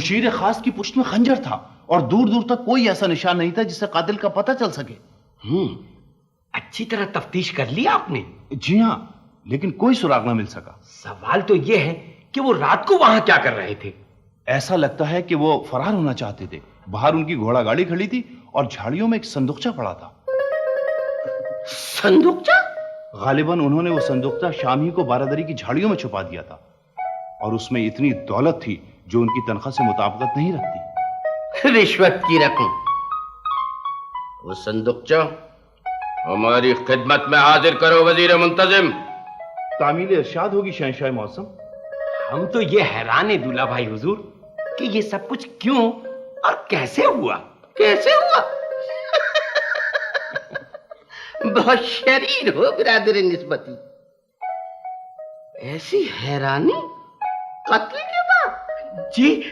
مشیر خاص کی پشت میں خنجر تھا اور دور دور تک کوئی ایسا نشان نہیں تھا جس سے قاتل کا پتہ چل سکے۔ اچھی طرح تفتیش کر لی آپ نے؟ جی ہاں، لیکن کوئی سراغ نہ مل سکا۔ سوال تو یہ ہے کہ وہ رات کو وہاں کیا کر رہے تھے؟ ایسا لگتا ہے کہ وہ فرار ہونا چاہتے تھے۔ باہر ان کی گھوڑا گاڑی کھڑی تھی اور جھاڑیوں میں ایک صندوقچہ پڑا تھا۔ صندوقچہ؟ غالباً انہوں نے وہ صندوقچہ شام ہی کو بارادری کی جھاڑیوں میں چھپا دیا تھا، اور اس میں اتنی دولت تھی جو ان کی تنخواہ سے مطابقت نہیں رکھتی۔ رشوت کی رقم۔ وہ صندوقچہ ہماری خدمت میں حاضر کرو وزیر منتظم۔ تعمیل ارشاد ہوگی شہنشاہ موسم۔ ہم تو یہ حیران ہیں دولہا بھائی حضور کہ یہ سب کچھ کیوں اور کیسے ہوا؟ کیسے ہوا؟ بہت شریر ہو برادر نسبتی۔ ایسی حیرانی قتل کے بعد؟ جی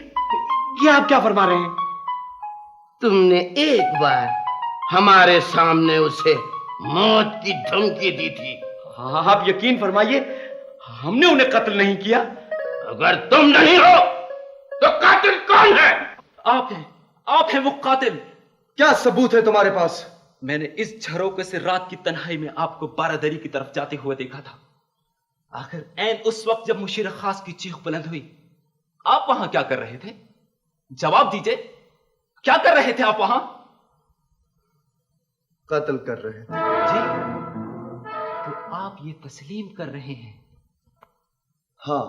یہ آپ کیا فرما رہے ہیں؟ تم نے ایک بار ہمارے سامنے اسے موت کی دھمکی دی تھی۔ آپ یقین فرمائیے ہم نے انہیں قتل نہیں کیا۔ اگر تم نہیں ہو تو قاتل کون ہے؟ آپ ہیں وہ قاتل۔ کیا ثبوت ہے تمہارے پاس؟ میں نے اس جھروکے سے رات کی تنہائی میں آپ کو بارادری کی طرف جاتے ہوئے دیکھا تھا۔ آخر عین اس وقت جب مشیر خاص کی چیخ بلند ہوئی، آپ وہاں کیا کر رہے تھے؟ جواب دیجئے، کیا کر رہے تھے آپ وہاں؟ قتل کر رہے تھے۔ جی تو آپ یہ تسلیم کر رہے ہیں؟ ہاں،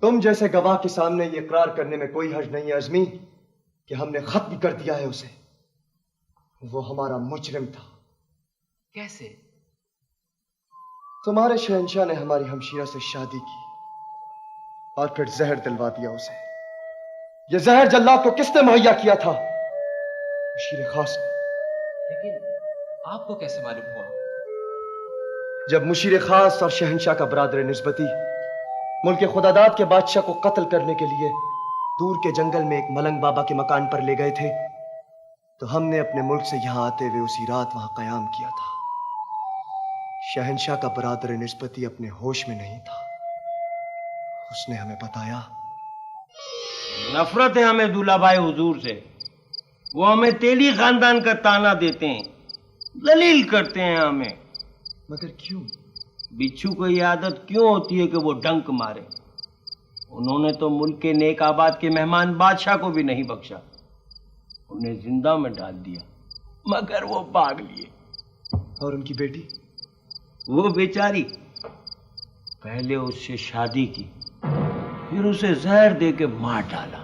تم جیسے گواہ کے سامنے یہ اقرار کرنے میں کوئی حرج نہیں ہے عزمی کہ ہم نے ختم کر دیا ہے اسے۔ وہ ہمارا مجرم تھا۔ کیسے؟ تمہارے شہنشاہ نے ہماری ہمشیرہ سے شادی کی اور پھر زہر دلوا دیا اسے۔ یہ زہر جلاد کو کس نے مہیا کیا تھا؟ مشیر خاص نے۔ لیکن آپ کو کیسے معلوم ہوا؟ جب مشیر خاص اور شہنشاہ کا برادر نسبتی ملک خداداد کے بادشاہ کو قتل کرنے کے لیے دور کے جنگل میں ایک ملنگ بابا کے مکان پر لے گئے تھے تو ہم نے اپنے ملک سے یہاں آتے ہوئے اسی رات وہاں قیام کیا تھا۔ شہنشاہ کا برادر نسبتی اپنے ہوش میں نہیں تھا۔ اس نے ہمیں بتایا۔ نفرت ہے ہمیں دولہا بھائی حضور سے۔ وہ ہمیں تیلی خاندان کا تانا دیتے ہیں، ذلیل کرتے ہیں ہمیں۔ مگر کیوں؟ بچھو کو یہ عادت کیوں ہوتی ہے کہ وہ ڈنک مارے؟ انہوں نے تو ملک کے نیک آباد کے مہمان بادشاہ کو بھی نہیں بخشا، انہیں زندہ میں ڈال دیا، مگر وہ بھاگ لیے۔ اور ان کی بیٹی؟ وہ بیچاری پہلے اس سے شادی کی، پھر اسے زہر دے کے مار ڈالا۔